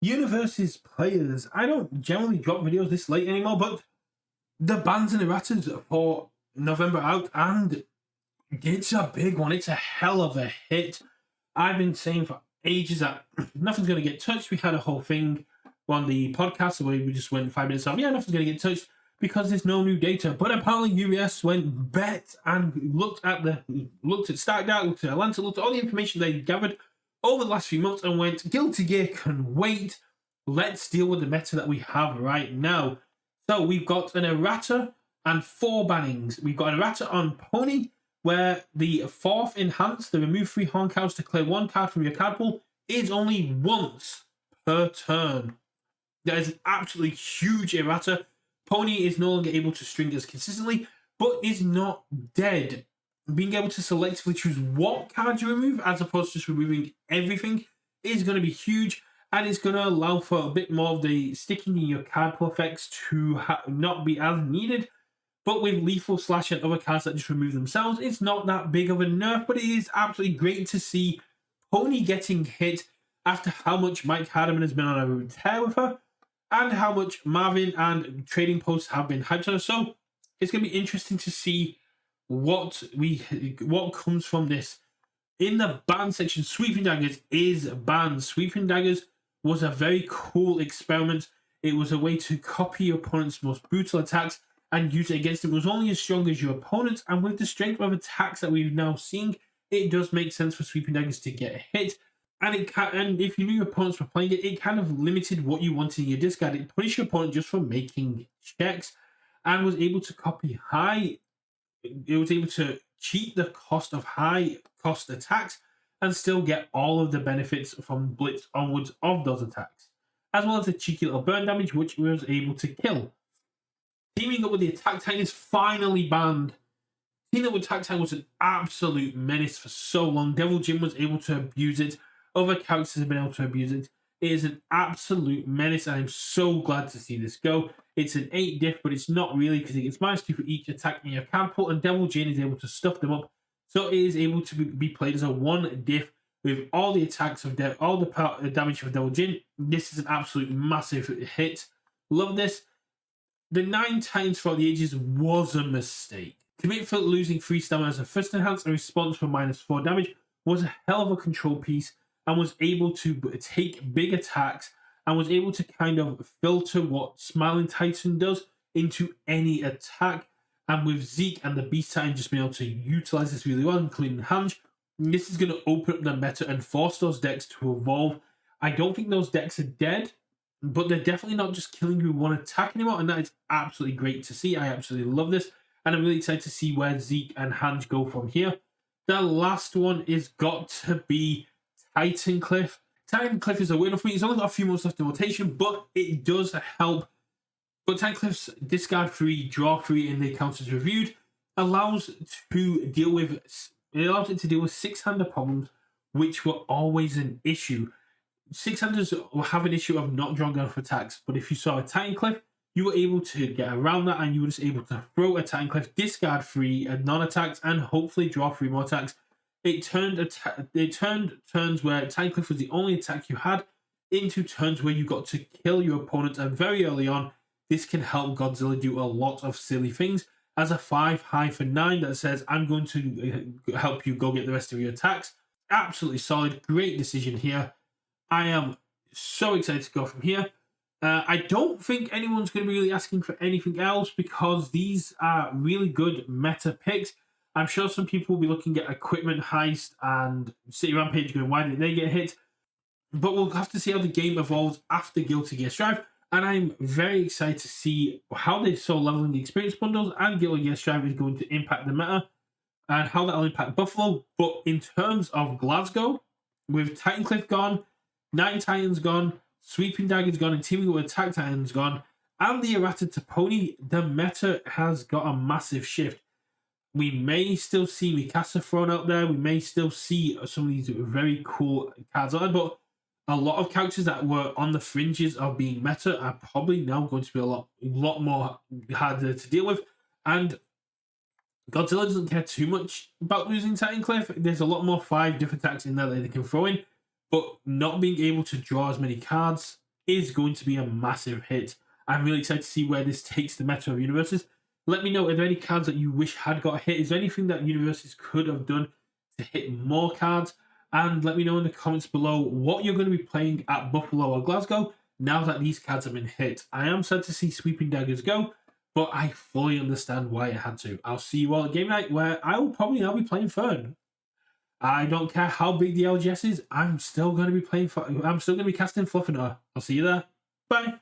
Universus players, I don't generally drop videos this late anymore, but the bans and erratas for November out, and it's a big one. It's a hell of a hit. I've been saying for ages that nothing's going to get touched. We had a whole thing on the podcast where we just went 5 minutes off. Yeah, nothing's going to get touched because there's no new data. But apparently UVS went bet and looked at Stark Dark, looked at Atlanta, looked at all the information they gathered over the last few months and went, Guilty Gear can wait. Let's deal with the meta that we have right now. So we've got an errata and 4 bannings. We've got an errata on Pony, where the 4th enhance, the remove 3 horn cows to clear 1 card from your card pool, is only once per turn. That is an absolutely huge errata. Pony is no longer able to string as consistently, but is not dead. Being able to selectively choose what card you remove, as opposed to just removing everything, is going to be huge, and it's going to allow for a bit more of the sticking in your card pool effects to not be as needed. But with Lethal Slash and other cards that just remove themselves, it's not that big of a nerf, but it is absolutely great to see Pony getting hit after how much Mike Hardiman has been on a tear with her, and how much Marvin and Trading Post have been hyped on her. So it's going to be interesting to see what comes from this. In the ban section, Sweeping Daggers is banned. Sweeping Daggers was a very cool experiment. It was a way to copy your opponent's most brutal attacks and use it against them. It was only as strong as your opponent, and with the strength of attacks that we've now seen, it does make sense for Sweeping Daggers to get hit. And if you knew your opponents were playing it, it kind of limited what you wanted in your discard. It punished your opponent just for making checks, and was able to copy high. It was able to cheat the cost of high cost attacks and still get all of the benefits from Blitz onwards of those attacks, as well as the cheeky little burn damage, which we was able to kill. Teaming up with the Attack Titan is finally banned. Teaming up with Attack Titan was an absolute menace for so long. Devil Jin was able to abuse it. Other characters have been able to abuse it. It is an absolute menace, and I'm so glad to see this go. It's an 8 diff, but it's not really, because it gets -2 for each attack in your card pool, and Devil Jin is able to stuff them up. So it is able to be played as a 1 diff with all the attacks of all the damage of Devil Jin. This is an absolute massive hit. Love this. The 9 Titans throughout the ages was a mistake. Commit for losing 3 stamina as a first enhance and response for -4 damage was a hell of a control piece, and was able to take big attacks, and was able to kind of filter what Smiling Titan does into any attack. And with Zeke and the Beast Titan just being able to utilize this really well, including Hanj, this is going to open up the meta and force those decks to evolve. I don't think those decks are dead, but they're definitely not just killing you with 1 attack anymore, and that is absolutely great to see. I absolutely love this, and I'm really excited to see where Zeke and Hanj go from here. The last one is got to be Titan Cliff. Titan Cliff is a winner for me. It's only got a few months left in rotation, but it does help. But Titan Cliff's discard 3, draw 3, and the counters reviewed allows it to deal with 6-hander problems, which were always an issue. 6-handers will have an issue of not drawing enough attacks, but if you saw a Titan Cliff, you were able to get around that, and you were just able to throw a Titan Cliff, discard 3 non-attacks, and hopefully draw 3 more attacks. It turned turns where Titan Cliff was the only attack you had into turns where you got to kill your opponent, and very early on, this can help Godzilla do a lot of silly things. As a 5 high for 9 that says, I'm going to help you go get the rest of your attacks. Absolutely solid, great decision here. I am so excited to go from here. I don't think anyone's going to be really asking for anything else, because these are really good meta picks. I'm sure some people will be looking at Equipment Heist and City Rampage going, why didn't they get hit? But we'll have to see how the game evolves after Guilty Gear Strive. And I'm very excited to see how they saw leveling the experience bundles and Guilty Gear Strive is going to impact the meta, and how that will impact Buffalo. But in terms of Glasgow, with Titan Cliff gone, 9 Titans gone, Sweeping Daggers gone, and teaming up with Attack Titans gone, and the errata'd to Pony, the meta has got a massive shift. We may still see Mikasa thrown out there. We may still see some of these very cool cards out there, but a lot of characters that were on the fringes of being meta are probably now going to be a lot more harder to deal with. And Godzilla doesn't care too much about losing Titan Cliff. There's a lot more 5 different attacks in there that they can throw in, but not being able to draw as many cards is going to be a massive hit. I'm really excited to see where this takes the meta of Universus. Let me know, are there any cards that you wish had got hit? Is there anything that Universus could have done to hit more cards? And let me know in the comments below what you're going to be playing at Buffalo or Glasgow now that these cards have been hit. I am sad to see Sweeping Daggers go, but I fully understand why it had to. I'll see you all at game night, where I will probably now be playing Fern. I don't care how big the LGS is, I'm still going to be casting Fluffernutter. I'll see you there. Bye.